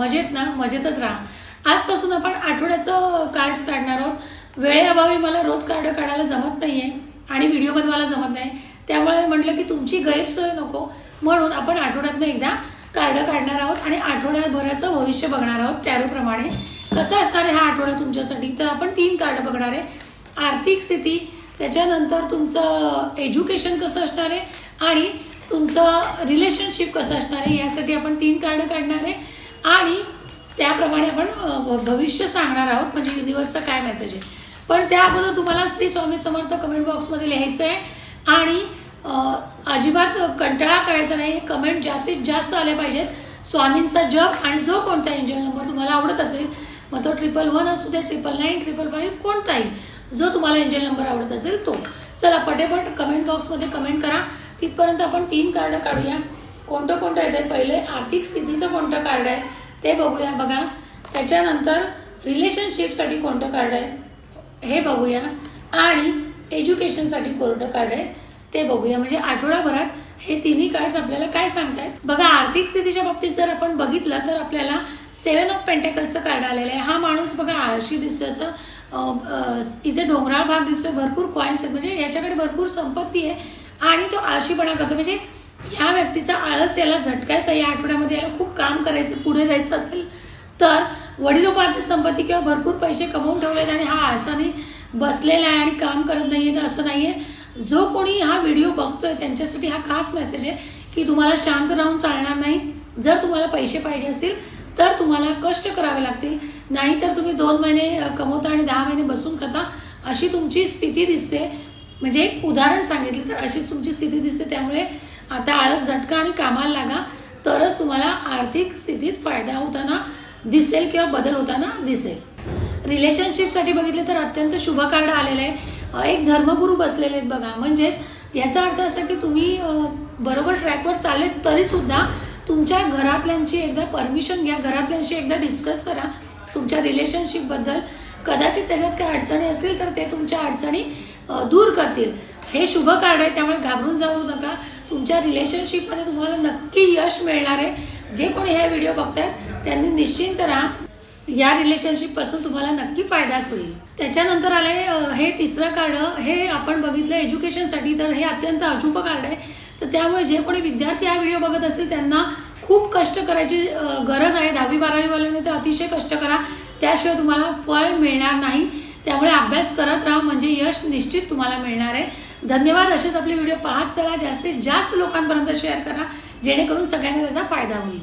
मजेत ना? मजेतच राहा। आजपासून आपण आठवड्याचं कार्ड्स काढणार आहोत। वेळेअभावी मला रोज कार्ड काढायला जमत नाहीये आणि व्हिडिओ बनवायला जमत नाही, त्यामुळे म्हटलं की तुमची गैरसोय नको म्हणून आपण आठवड्यातनं एकदा कार्ड काढणार आहोत आणि आठवड्याभराचं भविष्य बघणार आहोत। त्याप्रमाणे कसं असणार आहे हा आठवडा तुमच्यासाठी, तर आपण 3 कार्ड बघणार आहे। आर्थिक स्थिती, त्याच्यानंतर तुमचं एज्युकेशन कसं असणार आहे आणि तुमचं रिलेशनशिप कसं असणार आहे, यासाठी आपण 3 कार्ड काढणार आहे आणि त्याप्रमाणे आपण भविष्य सांगणार आहोत, म्हणजे युनिव्हर्सचा काय मेसेज आहे। पण त्या अगोदर तुम्हाला श्री स्वामी समर्थ कमेंट बॉक्समध्ये लिहायचं आहे आणि अजिबात कंटाळा करायचा नाही। कमेंट जास्तीत जास्त आले पाहिजेत। स्वामींचा जप आणि जो कोणता एंजल नंबर तुम्हाला आवडत असेल, मग तो 111 असू दे, 999, 555, कोणताही जो तुम्हाला एंजल नंबर आवडत असेल तो। चला पटेपट कमेंट बॉक्समध्ये कमेंट करा। तिथपर्यंत आपण 3 कार्ड काढूया। कोणतं कोणतं येतं, पहिले आर्थिक स्थितीचं कोणतं कार्ड आहे ते बघूया बघा। त्याच्यानंतर रिलेशनशिपसाठी कोणतं कार्ड आहे हे बघूया आणि एज्युकेशनसाठी कोणतं कार्ड आहे ते बघूया। म्हणजे आठवडाभरात हे तिन्ही कार्ड्स आपल्याला काय सांगतायत बघा। आर्थिक स्थितीच्या बाबतीत जर आपण बघितलं तर आपल्याला 7 ऑफ पेंटॅकल्सचं कार्ड आलेलं आहे। हा माणूस बघा आळशी दिसतोय, असं इथे डोंगराळ भाग दिसतोय, भरपूर कॉइन्स आहेत, म्हणजे याच्याकडे भरपूर संपत्ती आहे आणि तो आळशीपणा करतो। म्हणजे ह्या व्यक्तीचा आळस याला झटकायचा, या आठवड्यामध्ये याला खूप काम करायचं, पुढे जायचं असेल तर वडिलोपार्जित संपत्ती किंवा भरपूर पैसे कमवून ठेवलेत आणि हा आळसाने बसलेला आहे आणि काम करत नाहीये, तर असं नाहीये। जो कोणी हा व्हिडिओ बघतोय त्यांच्यासाठी हा खास मेसेज आहे की तुम्हाला शांत राहून चालणार नाही। जर तुम्हाला पैसे पाहिजे असतील तर तुम्हाला कष्ट करावे लागतील, नाहीतर तुम्ही 2 महिने कमवता आणि 10 महिने बसून खाता, अशी तुमची स्थिती दिसते। म्हणजे एक उदाहरण सांगितलं तर अशीच तुमची स्थिती दिसते। त्यामुळे आता आळस झटका आणि कामाला लागा, तरच तुम्हाला आर्थिक स्थितीत फायदा होताना दिसेल किंवा बदल होताना दिसेल। रिलेशनशिपसाठी बघितलं तर अत्यंत शुभ कार्ड आलेलं आहे। एक धर्मगुरू बसलेले आहेत बघा, म्हणजेच याचा अर्थ असा की तुम्ही बरोबर ट्रॅकवर चालले तरी सुद्धा तुमच्या घरातल्यांची एकदा परमिशन घ्या, घरातल्यांशी एकदा डिस्कस करा तुमच्या रिलेशनशिपबद्दल। कदाचित त्याच्यात काही अडचणी असतील तर ते तुमच्या अडचणी दूर करतील। हे शुभ कार्ड आहे, त्यामुळे घाबरून जाऊ नका। तुमच्या रिलेशनशिपमध्ये तुम्हाला नक्की यश मिळणार आहे। जे कोणी हे व्हिडिओ बघतायत त्यांनी निश्चिंत राहा, या रिलेशनशिप पासून तुम्हाला नक्की फायदाच होईल। त्याच्यानंतर आले हे 3रं कार्ड, हे आपण बघितलं एज्युकेशनसाठी, तर हे अत्यंत अशुभ कार्ड आहे। तर त्यामुळे जे कोणी विद्यार्थी हा व्हिडिओ बघत असेल त्यांना खूप कष्ट करायची गरज आहे। 10वी-12वी वाल्यांनी तर अतिशय कष्ट करा, त्याशिवाय तुम्हाला फळ मिळणार नाही। त्यामुळे अभ्यास करत राहा, म्हणजे यश निश्चित तुम्हाला मिळणार आहे। धन्यवाद। असेच आपले व्हिडिओ पाहत चला, जास्तीत जास्त लोकांपर्यंत शेअर करा, जेणेकरून सगळ्यांना त्याचा फायदा होईल।